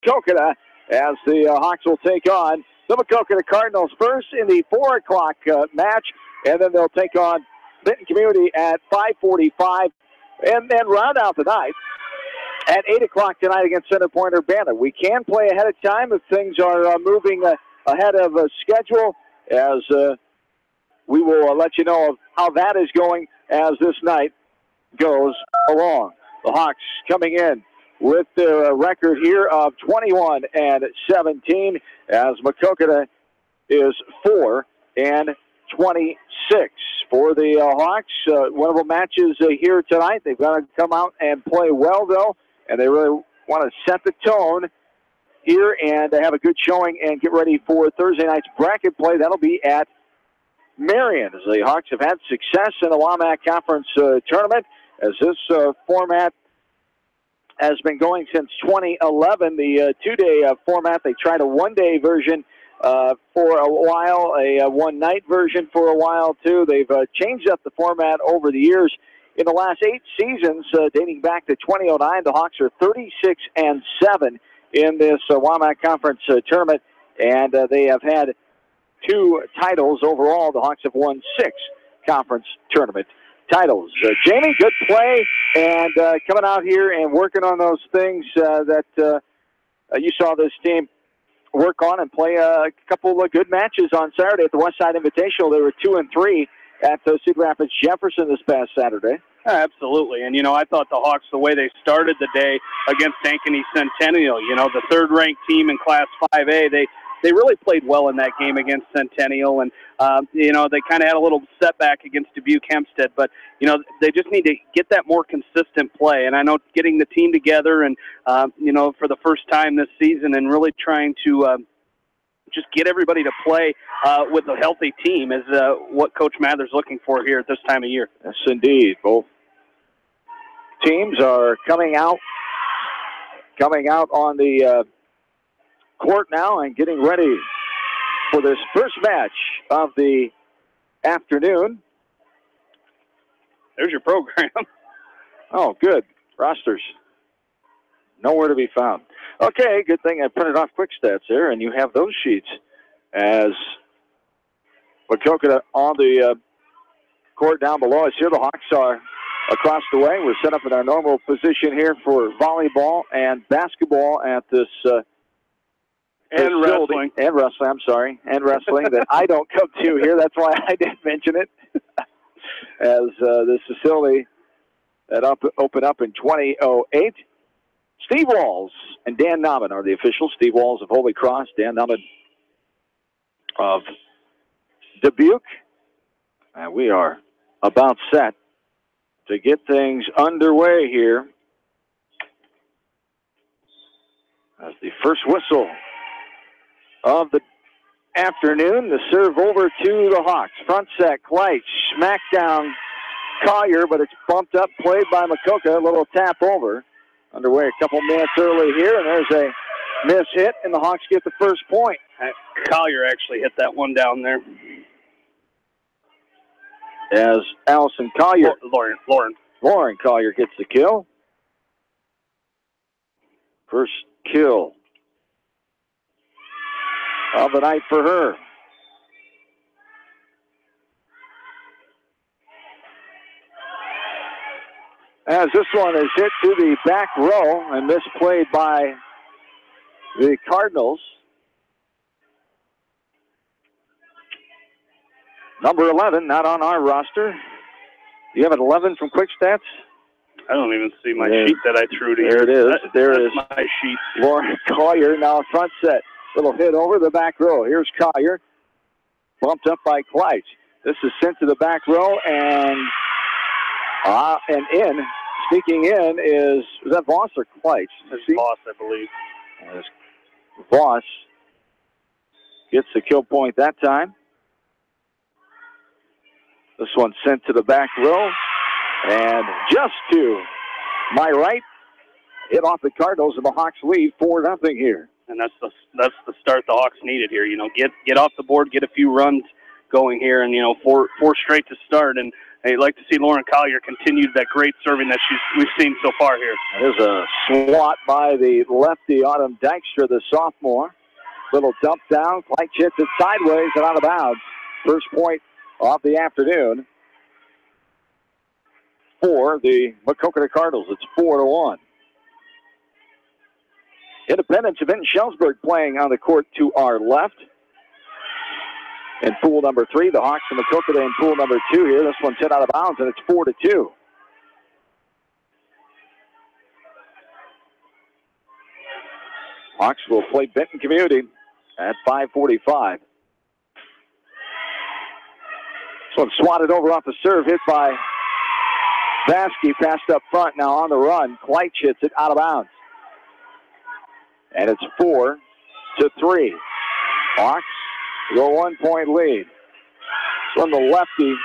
MAQUOKETA as the Hawks will take on the MAQUOKETA Cardinals first in the 4 o'clock match, and then they'll take on Benton Community at 5:45, and then round out the night at 8 o'clock tonight against Center Point Urbana. We can play ahead of time if things are moving ahead of schedule, as we will let you know of how that is going as this night goes along. The Hawks coming in with their record here of 21-17, as MAQUOKETA is 4-26 for the Hawks. Winnable matches here tonight. They've got to come out and play well, though, and they really want to set the tone here and have a good showing and get ready for Thursday night's bracket play. That'll be at Marion, as the Hawks have had success in the WAMAC Conference tournament, as this format has been going since 2011. The two-day format, they tried a one-day version for a while, a one-night version for a while, too. They've changed up the format over the years. In the last 8 seasons, dating back to 2009, the Hawks are 36-7 in this WAMAC Conference tournament, and they have had 2 titles overall. The Hawks have won 6 conference tournament titles. Jamie, good play, and coming out here and working on those things that you saw this team work on and play a couple of good matches on Saturday at the Westside Invitational. They were 2-3 at Cedar Rapids Jefferson this past Saturday. Absolutely, and I thought the Hawks, the way they started the day against Ankeny Centennial, the third-ranked team in Class 5A, they really played well in that game against Centennial, and they kind of had a little setback against Dubuque Hempstead, but they just need to get that more consistent play. And I know getting the team together and for the first time this season and really trying to just get everybody to play with a healthy team is what Coach Mather's looking for here at this time of year. Yes, indeed. Both teams are coming out on the court now and getting ready for this first match of the afternoon. There's your program. Oh, good. Rosters. Nowhere to be found. Okay, good thing I printed off quick stats there, and you have those sheets as MAQUOKETA on the court down below us here. The Hawks are across the way. We're set up in our normal position here for volleyball and basketball at this and wrestling. And wrestling, I'm sorry. And wrestling that I don't come to here. That's why I didn't mention it. As this facility that opened up in 2008. Steve Walls and Dan Nauman are the officials. Steve Walls of Holy Cross, Dan Nauman of Dubuque. And we are about set to get things underway here as the first whistle of the afternoon. The serve over to the Hawks. Front set, Kleitz, smack down Collier, but it's bumped up, played by MAQUOKETA. A little tap over. Underway a couple minutes early here, and there's a miss hit, and the Hawks get the first point. Collier actually hit that one down there. As Allison Collier. Lauren Collier gets the kill. First kill of the night for her. As this one is hit to the back row and misplayed by the Cardinals. Number 11, not on our roster. Do you have an 11 from Quick Stats? I don't even see my sheet that I threw to you. There it is. There is my sheet. Lauren Collier now front set. Little hit over the back row. Here's Collier. Bumped up by Kleitz. This is sent to the back row and in. Sneaking in is that Voss or Kleitz? It's Voss, I believe. As Voss gets the kill point that time. This one sent to the back row. And just to my right, hit off the Cardinals, and the Hawks lead 4-0 here. And that's the start the Hawks needed here. Get off the board, get a few runs going here, and 4 straight to start. And And you'd like to see Lauren Collier continue that great serving that we've seen so far here. There's a swat by the lefty, Autumn Dykstra, the sophomore. Little dump down. Clyde hits it sideways and out of bounds. First point of the afternoon for the MAQUOKETA Cardinals. It's 4-1. Independence of Vinton Shellsburg playing on the court to our left. In pool number 3, the Hawks and MAQUOKETA in pool number 2 here. This one's hit out of bounds, and it's 4-2. Hawks will play Benton Community at 5:45. This one swatted over off the serve, hit by Vasky, passed up front, now on the run. Kleitch hits it out of bounds. And it's 4-3. Hawks go 1-point lead. From the lefty,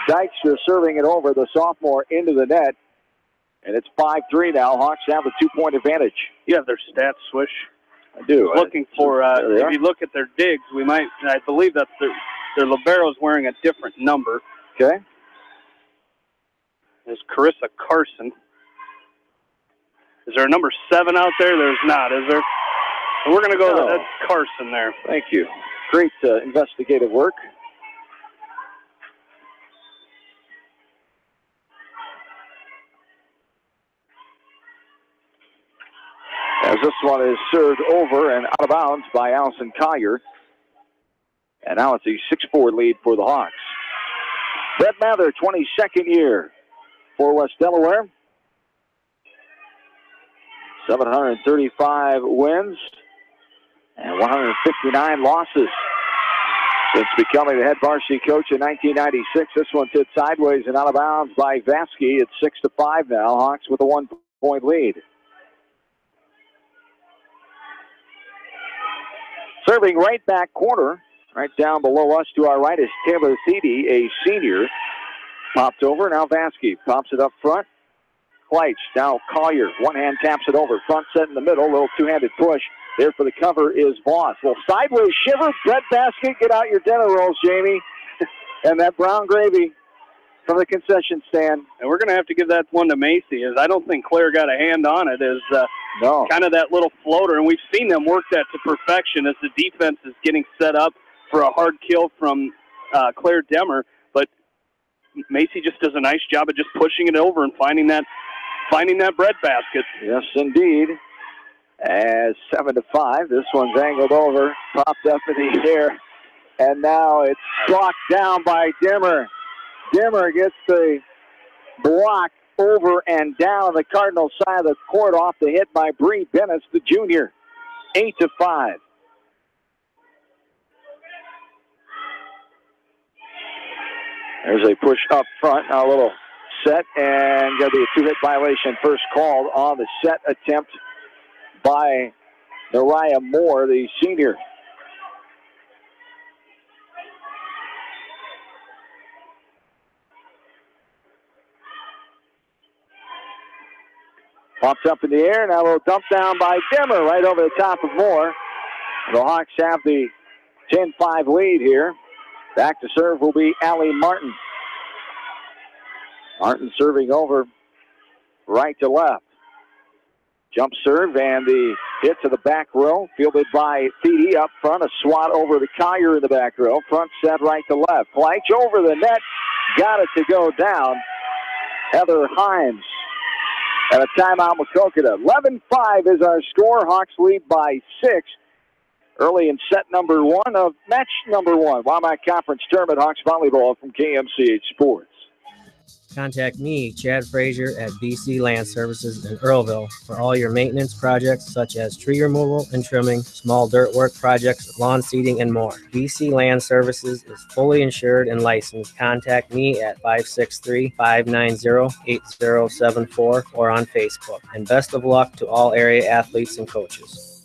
Dykstra serving it over, the sophomore, into the net. And it's 5-3 now. Hawks have a 2-point advantage. You have their stats, Swish? I do. Looking for, if you look at their digs, I believe that their libero's wearing a different number. Okay. There's Carissa Carson. Is there a number 7 out there? There's not, is there? So we're going to go to that's Carson there. Thank you. Great investigative work. As this one is served over and out of bounds by Allison Collier. And now it's a 6-4 lead for the Hawks. Brett Mather, 22nd year for West Delaware. 735 wins and 159 losses since becoming the head varsity coach in 1996. This one's hit sideways and out of bounds by Vasky. It's 6-5 now. Hawks with a 1-point lead. Serving right back corner, right down below us to our right is Taylor Thede, a senior. Popped over, now Vasky pops it up front. Kleitch, now Collier, one hand taps it over. Front set in the middle, little two-handed push. There for the cover is Voss. Well, sideways shiver, bread basket, get out your dinner rolls, Jamie. And that brown gravy from the concession stand. And we're going to have to give that one to Macy, as I don't think Claire got a hand on it. As no. Kind of that little floater, and we've seen them work that to perfection as the defense is getting set up for a hard kill from Claire Demmer. But Macy just does a nice job of just pushing it over and finding that bread basket. Yes, indeed. As 7-5, this one's angled over, popped up in the air, and now it's blocked down by Dimmer. Dimmer gets the block over and down the Cardinal side of the court off the hit by Bree Bennis, the junior. 8-5. There's a push up front, now a little set, and going to be a two-hit violation first called on the set attempt by Nariah Moore, the senior. Pops up in the air, now a little dump down by Dimmer right over the top of Moore. The Hawks have the 10-5 lead here. Back to serve will be Allie Martin. Martin serving over right to left. Jump serve and the hit to the back row. Fielded by Thede up front. A swat over the Collier in the back row. Front set right to left. Kleitch over the net. Got it to go down. Heather Himes. And a timeout, MAQUOKETA. 11-5 is our score. Hawks lead by 6. Early in set number 1 of match number 1. Wildcat Conference Tournament Hawks Volleyball from KMCH Sports. Contact me, Chad Frazier, at BC Land Services in Earlville for all your maintenance projects such as tree removal and trimming, small dirt work projects, lawn seeding, and more. BC Land Services is fully insured and licensed. Contact me at 563-590-8074 or on Facebook. And best of luck to all area athletes and coaches.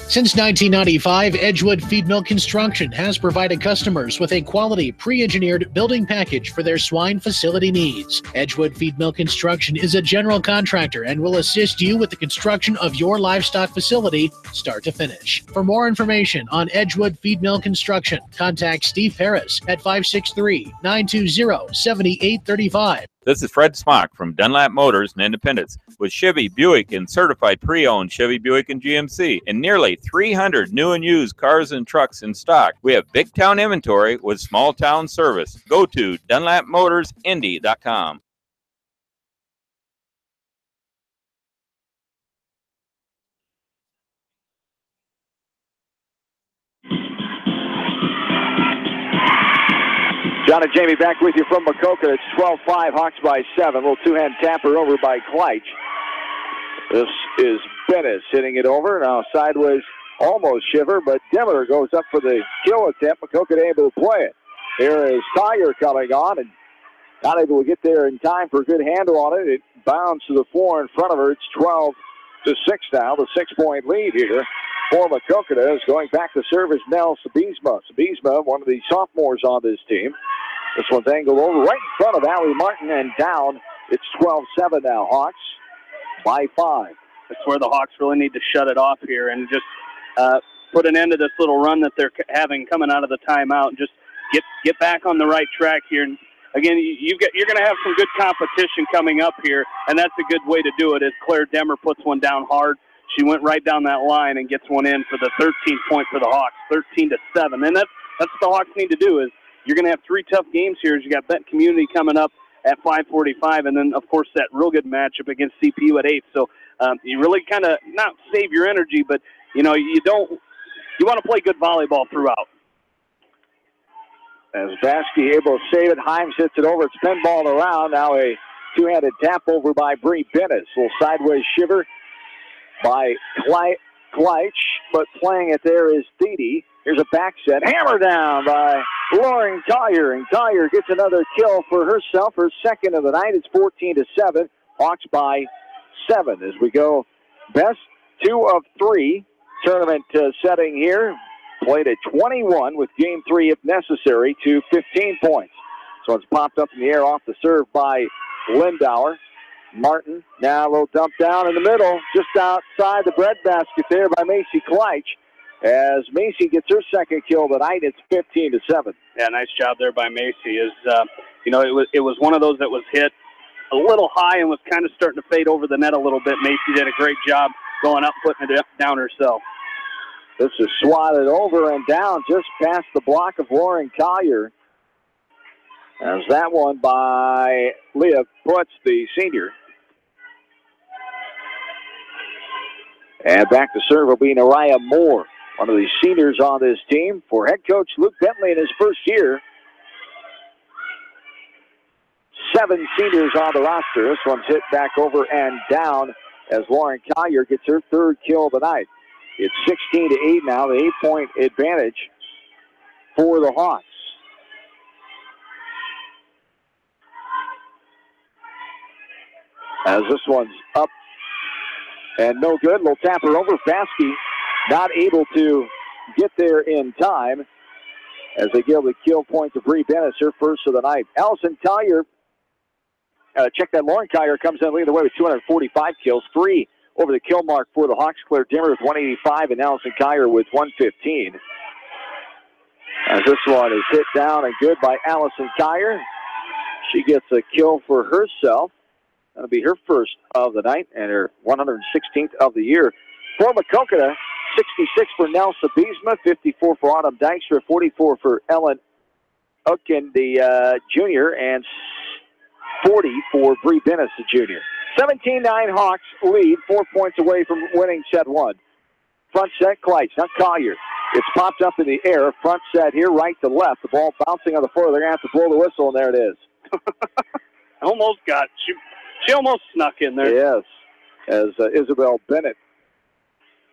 Since 1995, Edgewood Feed Mill Construction has provided customers with a quality, pre-engineered building package for their swine facility needs. Edgewood Feed Mill Construction is a general contractor and will assist you with the construction of your livestock facility, start to finish. For more information on Edgewood Feed Mill Construction, contact Steve Harris at 563-920-7835. This is Fred Smock from Dunlap Motors in Independence with Chevy, Buick, and certified pre-owned Chevy, Buick, and GMC, and nearly 300 new and used cars and trucks in stock. We have big town inventory with small town service. Go to DunlapMotorsIndy.com. John and Jamie back with you from MAQUOKETA. It's 12-5, Hawks by 7. A little two-hand tapper over by Kleitsch. This is Bennis hitting it over. Now sideways, almost Shiver, but Demeter goes up for the kill attempt. MAQUOKETA able to play it. Here is Collier coming on and not able to get there in time for a good handle on it. It bounds to the floor in front of her. It's 12-6 now. The 6-point lead here for MAQUOKETA is going back to serve is Nell Sabizma. Sabizma, one of the sophomores on this team. This one's angled over right in front of Allie Martin and down. It's 12-7 now. Hawks by 5. That's where the Hawks really need to shut it off here and just put an end to this little run that they're having coming out of the timeout and just get back on the right track here. And again, you're going to have some good competition coming up here, and that's a good way to do it as Claire Demmer puts one down hard. She went right down that line and gets one in for the 13-point for the Hawks, 13-7. And that's what the Hawks need to do is you're going to have 3 tough games here as you got Benton Community coming up at 5:45, and then, of course, that real good matchup against CPU at 8. So you really kind of not save your energy, but, you want to play good volleyball throughout. As Baskey able to save it, Himes hits it over. It's pinballed around. Now a two-handed tap over by Bree Bennis. A little sideways shiver by Kleitsch, but playing it there is Thede. Here's a back set. Hammer down by Lauren Collier, and Collier gets another kill for herself, her second of the night. It's 14-7. Hawks by 7 as we go. Best 2 of 3 tournament setting here. Played at 21 with game 3 if necessary to 15 points. So it's popped up in the air off the serve by Lindauer. Martin now a little dump down in the middle, just outside the breadbasket there by Macy Kleitsch. As Macy gets her second kill of the night, it's 15-7. Yeah, nice job there by Macy. It was one of those that was hit a little high and was kind of starting to fade over the net a little bit. Macy did a great job going up, putting it down herself. This is swatted over and down just past the block of Lauren Collier. As that one by Leah Putz, the senior. And back to serve will be Nariah Moore, one of the seniors on this team. For head coach Luke Bentley in his first year, 7 seniors on the roster. This one's hit back over and down as Lauren Collier gets her third kill of the night. It's 16-8 now, the 8-point advantage for the Hawks. As this one's up and no good. Little tapper over. Baskey not able to get there in time as they give the kill point to Bree Bennis, her first of the night. Allison Collier, check that. Lauren Collier comes in leading the way with 245 kills, 3 over the kill mark for the Hawks. Claire Dimmer with 185 and Allison Collier with 115. As this one is hit down and good by Allison Collier. She gets a kill for herself. That'll be her first of the night and her 116th of the year. For MAQUOKETA, 66 for Nell Sabizma, 54 for Autumn Dykstra, 44 for Ellen Ucken, the junior, and 40 for Bree Bennis, the junior. 17-9 Hawks lead, 4 points away from winning set 1. Front set, Kleitsch, not Collier. It's popped up in the air. Front set here, right to left. The ball bouncing on the floor. They're going to have to blow the whistle, and there it is. Almost got it. She almost snuck in there. Yes, as Isabel Bennett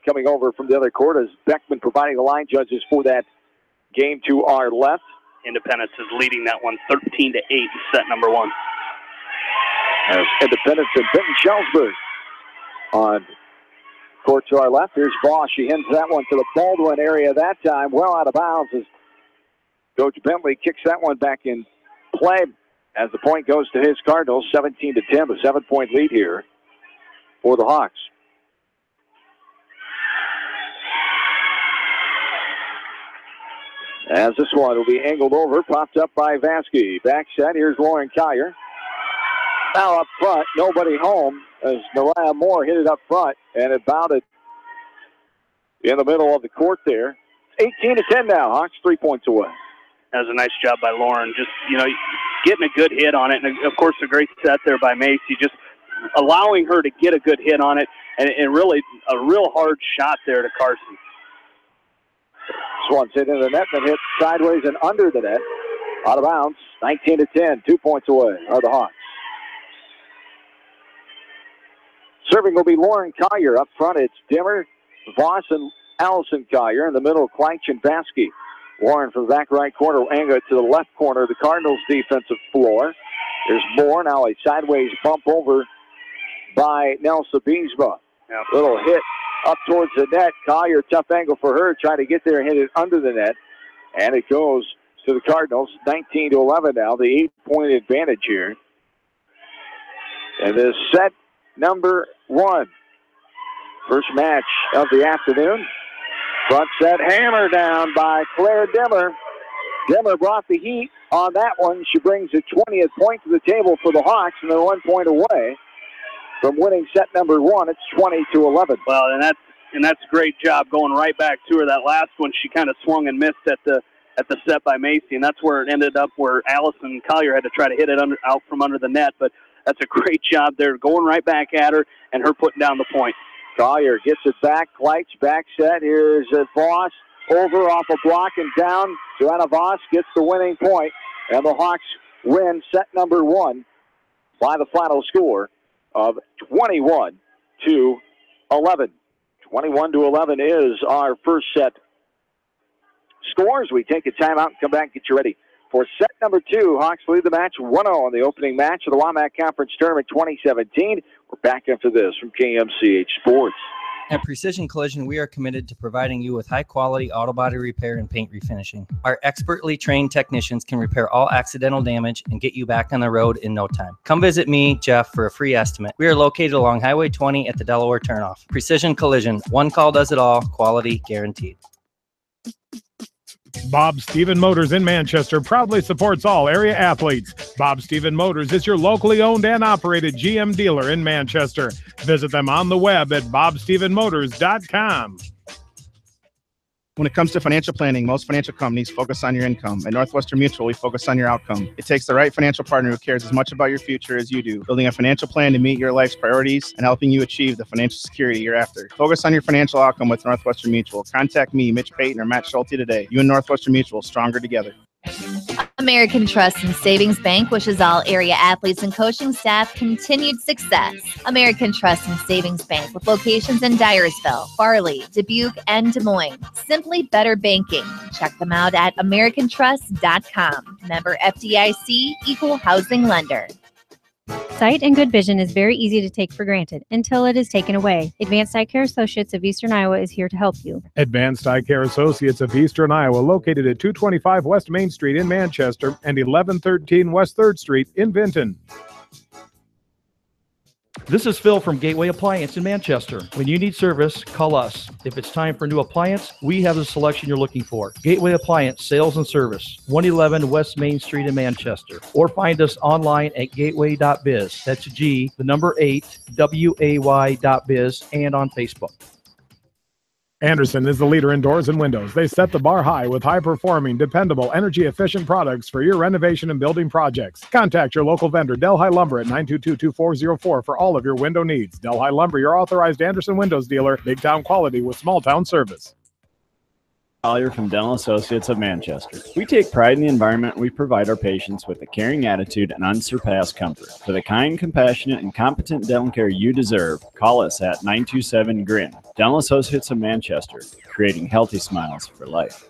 coming over from the other court as Beckman providing the line judges for that game to our left. Independence is leading that one 13-8 in set number 1. As Independence and Benton Schellsburg on Court to our left. Here's Voss. She hits that one to the Baldwin area that time. Well out of bounds as Coach Bentley kicks that one back in play as the point goes to his Cardinals, 17-10, a 7-point lead here for the Hawks. As this one will be angled over, popped up by Vasky. Back set, here's Lauren Collier. Now up front, nobody home as Mariah Moore hit it up front, and it bounded in the middle of the court there. 18-10 now, Hawks 3 points away. That was a nice job by Lauren, just, getting a good hit on it. And, of course, a great set there by Macy, just allowing her to get a good hit on it, and really a real hard shot there to Carson. This one's hit in the net, then hit sideways and under the net. Out of bounds, 19-10, 2 points away are the Hawks. Serving will be Lauren Collier. Up front, it's Dimmer, Voss, and Allison Collier. In the middle, Kleitch and Vasky. Warren from the back right corner will angle it to the left corner of the Cardinals' defensive floor. There's Moore. Now a sideways bump over by Nelsa Beesma. Yep. Little hit up towards the net. Collier, tough angle for her. Trying to get there and hit it under the net. And it goes to the Cardinals, 19-11 now. The 8-point advantage here. And this set number 1. First match of the afternoon. Front set hammer down by Claire Dimmer. Dimmer brought the heat on that one. She brings the 20th point to the table for the Hawks, and they're 1 point away from winning set number 1. It's 20-11. Well, and that's a great job going right back to her. That last one, she kind of swung and missed at the set by Macy, and that's where it ended up, where Allison Collier had to try to hit it out from under the net. But that's a great job there, going right back at her and her putting down the point. Collier gets it back. Kleitch back set. Here's Voss over off a block and down. Joanna Voss gets the winning point, and the Hawks win set number 1 by the final score of 21-11. 21-11 is our first set scores. We take a timeout and come back and get you ready for set number 2. Hawks lead the match 1-0 in the opening match of the WAMAC Conference Tournament 2017. We're back after this from KMCH Sports. At Precision Collision, we are committed to providing you with high-quality auto body repair and paint refinishing. Our expertly trained technicians can repair all accidental damage and get you back on the road in no time. Come visit me, Jeff, for a free estimate. We are located along Highway 20 at the Delaware turnoff. Precision Collision, one call does it all, quality guaranteed. Bob Stephen Motors in Manchester proudly supports all area athletes. Bob Stephen Motors is your locally owned and operated GM dealer in Manchester. Visit them on the web at bobstephenmotors.com. When it comes to financial planning, most financial companies focus on your income. At Northwestern Mutual, we focus on your outcome. It takes the right financial partner who cares as much about your future as you do, building a financial plan to meet your life's priorities and helping you achieve the financial security you're after. Focus on your financial outcome with Northwestern Mutual. Contact me, Mitch Payton, or Matt Schulte today. You and Northwestern Mutual, stronger together. American Trust and Savings Bank wishes all area athletes and coaching staff continued success. American Trust and Savings Bank, with locations in Dyersville, Farley, Dubuque, and Des Moines. Simply better banking. Check them out at americantrust.com. Member FDIC, equal housing lender. Sight and good vision is very easy to take for granted until it is taken away. Advanced Eye Care Associates of Eastern Iowa is here to help you. Advanced Eye Care Associates of Eastern Iowa, located at 225 West Main Street in Manchester and 1113 West 3rd Street in Vinton. This is Phil from Gateway Appliance in Manchester. When you need service, call us. If it's time for a new appliance, we have the selection you're looking for. Gateway Appliance Sales and Service, 111 West Main Street in Manchester. Or find us online at gateway.biz. That's G, the number 8, WAY.biz, and on Facebook. Anderson is the leader in doors and windows. They set the bar high with high-performing, dependable, energy-efficient products for your renovation and building projects. Contact your local vendor, Delhi Lumber, at 922-2404 for all of your window needs. Delhi Lumber, your authorized Anderson Windows dealer, big-town quality with small-town service. Collier from Dental Associates of Manchester. We take pride in the environment we provide our patients with a caring attitude and unsurpassed comfort. For the kind, compassionate, and competent dental care you deserve, call us at 927-GRIN. Dental Associates of Manchester, creating healthy smiles for life.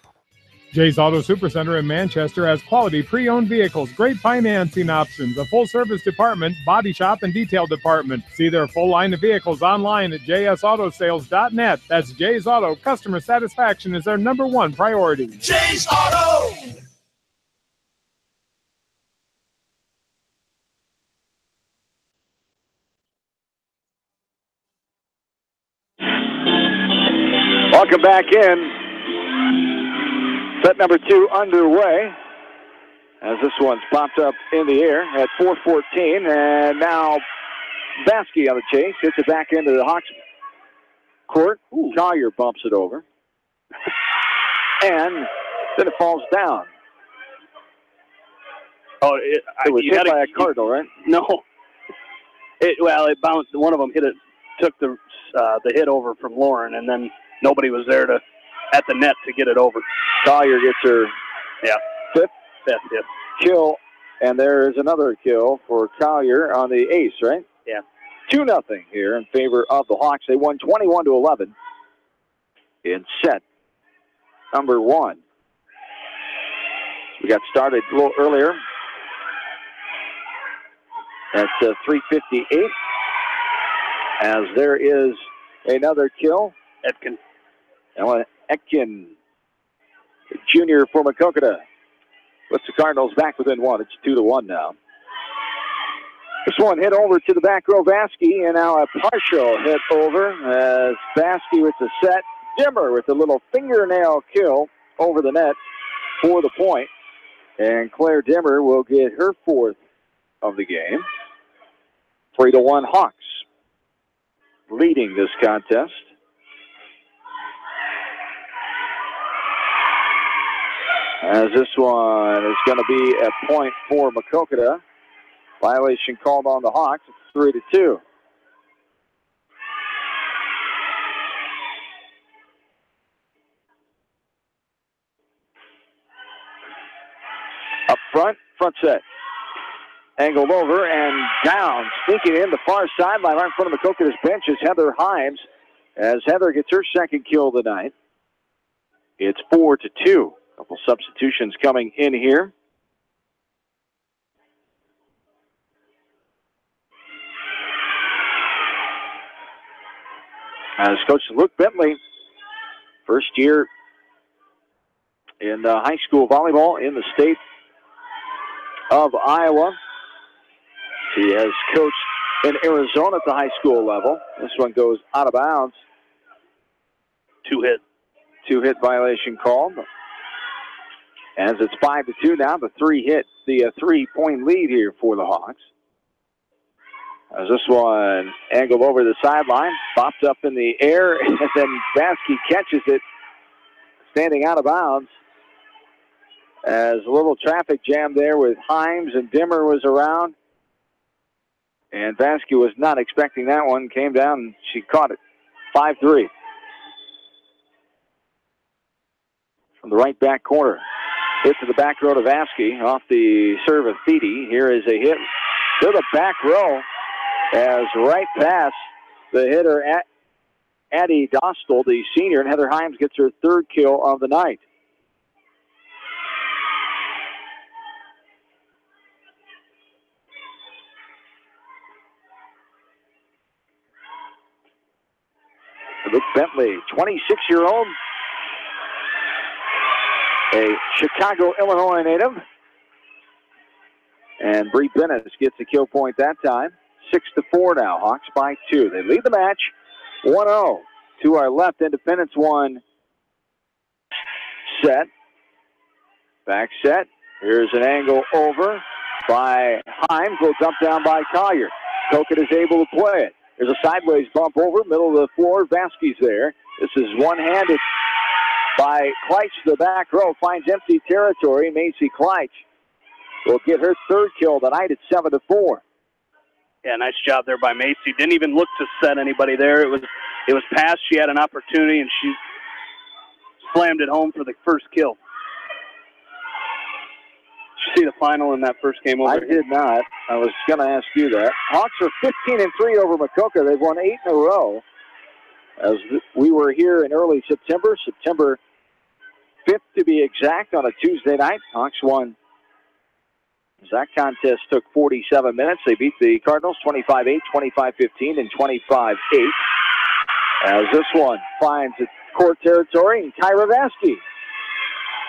Jay's Auto Supercenter in Manchester has quality pre-owned vehicles, great financing options, a full-service department, body shop, and detail department. See their full line of vehicles online at jsautosales.net. That's Jay's Auto. Customer satisfaction is their #1 priority. Jay's Auto! Welcome back in. Set number 2 underway as this one's popped up in the air at 4:14, and now Baskey on the chase, hits it back into the Hawks court. Collier bumps it over, and then it falls down. Oh, it was hit by a Cardinal, right? No. It bounced. One of them took the hit over from Lauren, and then nobody was there at the net to get it over. Collier gets her fifth kill, and there is another kill for Collier on the ace, right? Yeah. 2-0 here in favor of the Hawks. They won 21-11 in set number 1. We got started a little earlier at 3:58, as there is another kill. Etkin Jr. for MAQUOKETA puts the Cardinals back within 1. It's 2-1 now. This one hit over to the back row, Baskey, and now a partial hit over as Baskey with the set. Dimmer with a little fingernail kill over the net for the point. And Claire Dimmer will get her 4th of the game. 3-1 Hawks leading this contest. As this one is going to be a point for MAQUOKETA. Violation called on the Hawks. It's 3-2. Up front set. Angled over and down. Sneaking in the far sideline right in front of MAQUOKETA's bench is Heather Himes. As Heather gets her 2nd kill of the night. It's 4-2. Couple substitutions coming in here. As Coach Luke Bentley, first year in high school volleyball in the state of Iowa. He has coached in Arizona at the high school level. This one goes out of bounds. 2-hit violation called. As it's 5-2 now, the 3-point lead here for the Hawks. As this one angled over the sideline, popped up in the air, and then Baskey catches it, standing out of bounds. As a little traffic jam there with Himes and Dimmer was around. And Baskey was not expecting that one, came down and she caught it. 5-3. From the right back corner. Hit to the back row to Baskey off the serve of Thede. Here is a hit to the back row as right past the hitter Addie Dostal, the senior, and Heather Himes gets her 3rd kill of the night. Luke Bentley, 26-year-old. A Chicago, Illinois native. And Bree Bennett gets a kill point that time. 6-4 now. Hawks by 2. They lead the match 1-0. To our left, Independence 1 set. Back set. Here's an angle over by Himes. Will dump down by Collier. MAQUOKETA is able to play it. There's a sideways bump over, middle of the floor. Baskey's there. This is one-handed by Kleitsch to the back row. Finds empty territory. Macy Kleitsch will get her 3rd kill tonight at 7-4. Yeah, nice job there by Macy. Didn't even look to set anybody there. It was past. She had an opportunity, and she slammed it home for the 1st kill. Did you see the final in that first game over? I did not. I was going to ask you that. Hawks are 15-3 over MAQUOKETA. They've won 8 in a row. As we were here in early September 5th 5th to be exact on a Tuesday night. Hawks won. That contest took 47 minutes. They beat the Cardinals 25-8, 25-15, and 25-8. As this one finds its court territory, and Kyra Vasky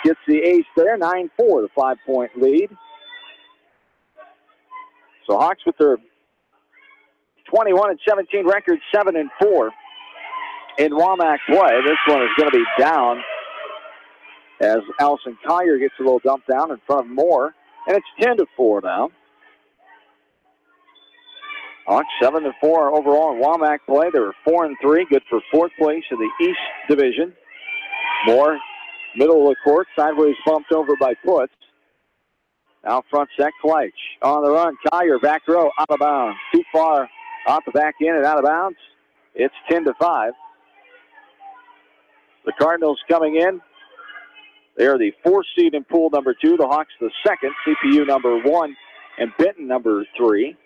gets the ace there, 9-4, the 5-point lead. So Hawks with their 21-17 record, 7-4 in WAMAC play. This one is going to be down as Allison Collier gets a little dump down in front of Moore, and it's 10-4 now. Hawks 7-4 overall in WAMAC play. They were 4-3, good for 4th place in the East Division. Moore, middle of the court, sideways bumped over by Putz. Now front set, Kleitch on the run. Collier back row, out of bounds. Too far off the back end and out of bounds. It's 10-5. The Cardinals coming in. They are the 4th seed in pool number 2. The Hawks the 2nd, CPU number 1, and Benton number 3.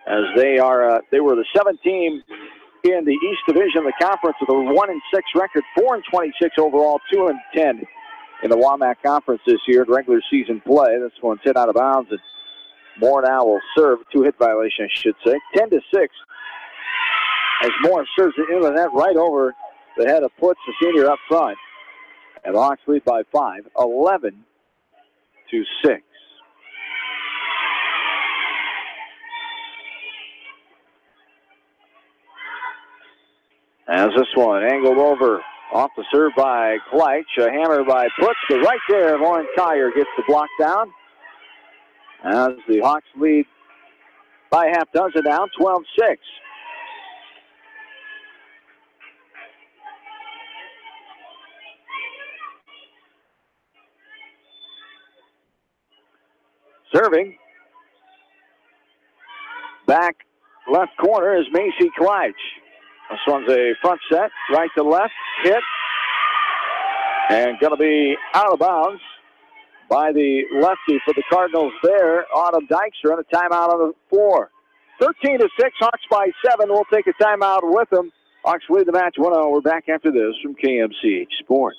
As they were the 7th team in the East Division of the conference with a 1-6 record, 4-26 overall, 2-10 in the WAMAC conference this year in regular season play. This one's hit out of bounds, and Moore now will serve. 2-hit violation, I should say. 10-6 as Moore serves it into the net right over the head of Putz, the senior up front. And the Hawks lead by 5, 11-6. As this one angled over off the serve by Kleitch, a hammer by Putz, but right there, Lauren Collier gets the block down. As the Hawks lead by half dozen now, 12-6. Serving. Back left corner is Macy Kleitch. This one's a front set, right to left, hit, and going to be out of bounds by the lefty for the Cardinals there. Autumn Dykstra on a timeout on the floor. 13-6, Hawks by 7. We'll take a timeout with them. Hawks lead the match 1-0. We're back after this from KMCH Sports.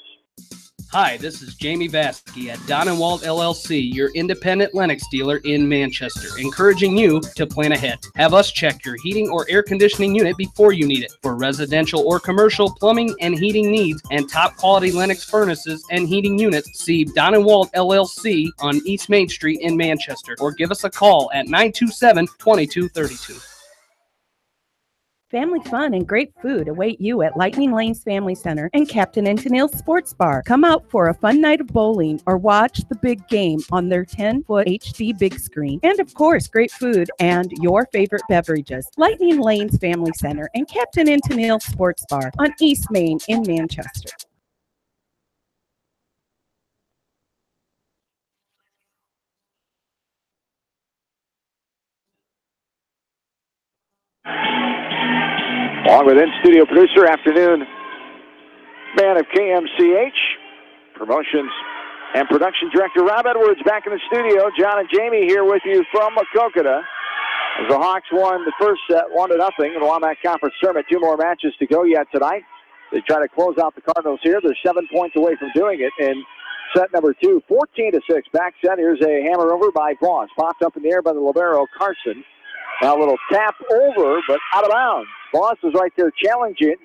Hi, this is Jamie Vasky at Don & Walt LLC, your independent Lennox dealer in Manchester, encouraging you to plan ahead. Have us check your heating or air conditioning unit before you need it. For residential or commercial plumbing and heating needs and top quality Lennox furnaces and heating units, see Don & Walt LLC on East Main Street in Manchester, or give us a call at 927-2232. Family fun and great food await you at Lightning Lanes Family Center and Captain and Tennille's Sports Bar. Come out for a fun night of bowling or watch the big game on their 10-foot HD big screen. And of course, great food and your favorite beverages. Lightning Lanes Family Center and Captain and Tennille's Sports Bar on East Main in Manchester. Along with in-studio producer, afternoon man of KMCH, promotions and production director Rob Edwards back in the studio. John and Jamie here with you from MAQUOKETA. As the Hawks won the first set, 1-0 in the WAMAC Conference Tournament. 2 more matches to go yet tonight. They try to close out the Cardinals here. They're 7 points away from doing it in set number 2. 14-6. Back set. Here's a hammer over by Voss. Popped up in the air by the libero, Carson. Now a little tap over, but out of bounds. Voss was right there challenging.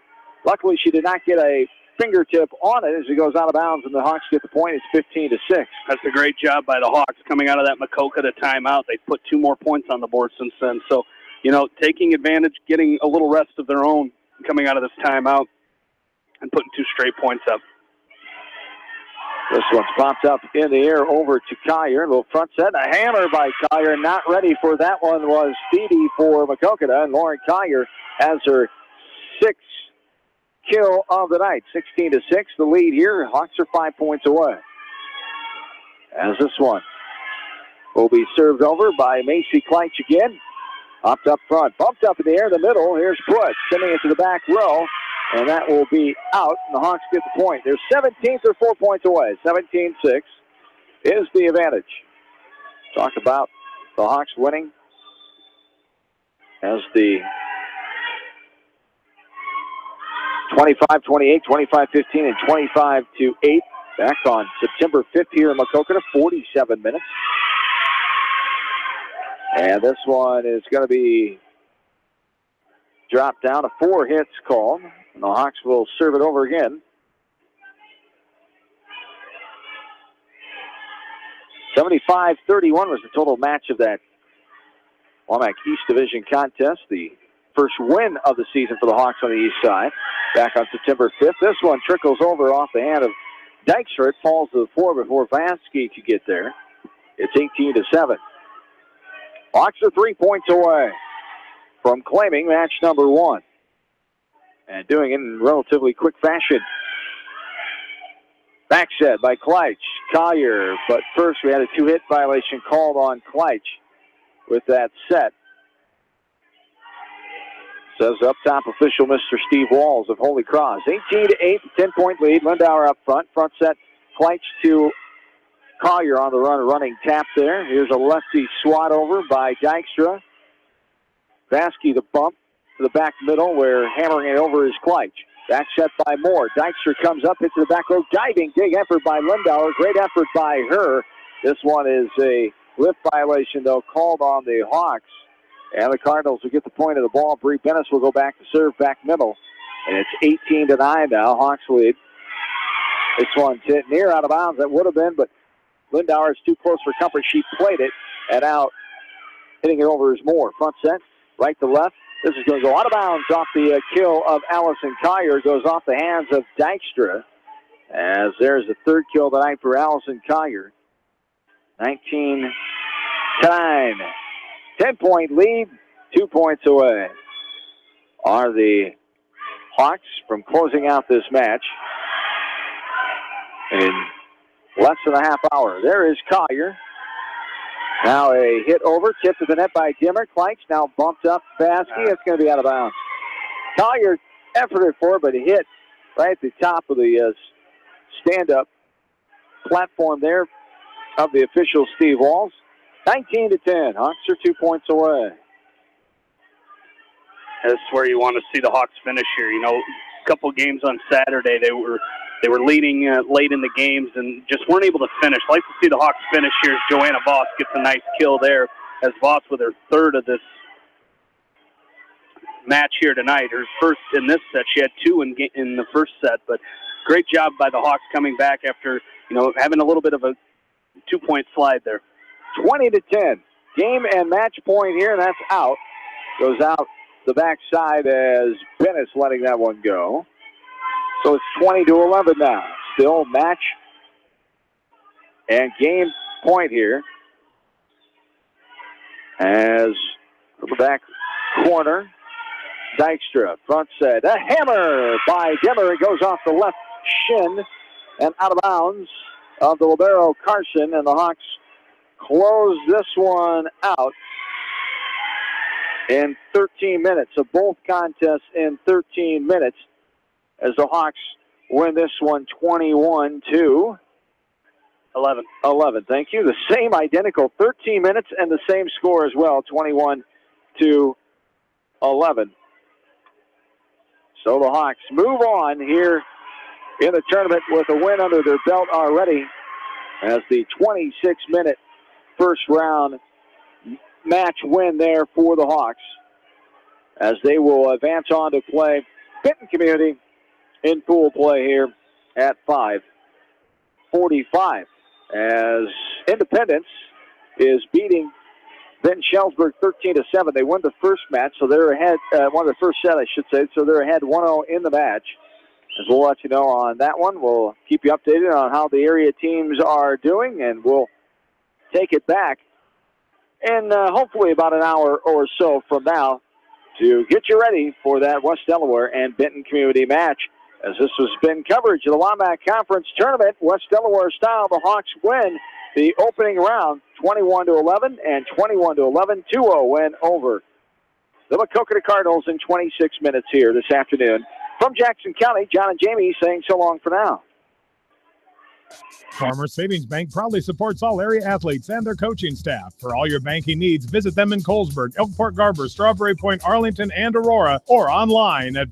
Luckily, she did not get a fingertip on it as it goes out of bounds, and the Hawks get the point. It's 15-6. That's a great job by the Hawks coming out of that MAQUOKETA timeout. They put 2 more points on the board since then. So, you know, taking advantage, getting a little rest of their own coming out of this timeout and putting 2 straight points up. This one's popped up in the air over to Collier. A little front set. A hammer by Collier. Not ready for that one was Stevie for MAQUOKETA. And Lauren Collier has her 6th kill of the night. 16-6, the lead here. Hawks are 5 points away. As this one will be served over by Macy Kleitch again. Hopped up front. Bumped up in the air in the middle. Here's Putz sending it to the back row. And that will be out, and the Hawks get the point. They're 17th or 4 points away. 17-6 is the advantage. Talk about the Hawks winning as the 25-28, 25-15, and 25-8. Back on September 5th here in MAQUOKETA, 47 minutes. And this one is going to be dropped down to 4 hits called. And the Hawks will serve it over again. 75-31 was the total match of that WAMAC East Division contest. The first win of the season for the Hawks on the east side. Back on September 5th. This one trickles over off the hand of Dykstra. It falls to the floor before Vasky could get there. It's 18-7. Hawks are 3 points away from claiming match number 1. And doing it in relatively quick fashion. Back set by Kleitch. Collier, but first we had a 2-hit violation called on Kleitch with that set. Says up top official Mr. Steve Walls of Holy Cross. 18-8, 10-point lead. Lindauer up front. Front set, Kleitch to Collier on the run, running tap there. Here's a lefty swat over by Dykstra. Vasky the bump to the back middle where hammering it over is Kleitch. Back set by Moore. Dykstra comes up, hits the back row. Diving, big effort by Lindauer. Great effort by her. This one is a lift violation, though, called on the Hawks. And the Cardinals will get the point of the ball. Bree Bennis will go back to serve back middle. And it's 18-9 now. Hawks lead. This one's hit near out of bounds. That would have been, but Lindauer is too close for comfort. She played it, and out hitting it over is Moore. Front set, right to left. This is going to go out of bounds off the kill of Allison Collier. Goes off the hands of Dykstra. As there's the third kill of the night for Allison Collier. 19-9. 10-point lead, 2 points away are the Hawks from closing out this match in less than a half hour. There is Collier. Now a hit over, tipped to the net by Dimmer. Kleitch now bumped up Vasky. It's going to be out of bounds. Collier efforted for it, but he hit right at the top of the stand-up platform there of the official Steve Walls. 19-10. Hawks are 2 points away. That's where you want to see the Hawks finish here. You know, a couple games on Saturday, they were leading late in the games and just weren't able to finish. I'd like to see the Hawks finish here as Joanna Voss gets a nice kill there, as Voss with her third of this match here tonight. Her first in this set. She had 2 in the first set, but great job by the Hawks coming back after, you know, having a little bit of a 2-point slide there. 20-10. Game and match point here, and that's out. Goes out the backside as Bennis letting that one go. So it's 20-11 now. Still match and game point here. As from the back corner, Dykstra, front set. A hammer by Dimmer. It goes off the left shin and out of bounds of the libero Carson, and the Hawks close this one out in 13 minutes. So both contests in 13 minutes as the Hawks win this one 21-11. 11, thank you. The same identical 13 minutes and the same score as well, 21-11. So the Hawks move on here in the tournament with a win under their belt already as the 26-minute first round match win there for the Hawks as they will advance on to play Benton Community in pool play here at 5:45 as Independence is beating Benton Shellsburg 13-7. They won the first match, so they're ahead, won the first set, I should say, so they're ahead 1-0 in the match. As we'll let you know on that one, we'll keep you updated on how the area teams are doing, and we'll take it back in hopefully about an hour or so from now to get you ready for that West Delaware and Benton Community match. As this has been coverage of the WAMAC Conference Tournament, West Delaware style, the Hawks win the opening round 21-11 and 21-11, 2-0 win over the MAQUOKETA Cardinals in 26 minutes here this afternoon. From Jackson County, John and Jamie saying so long for now. Farmers Savings Bank proudly supports all area athletes and their coaching staff. For all your banking needs, visit them in Colesburg, Elkport Garber, Strawberry Point, Arlington, and Aurora, or online at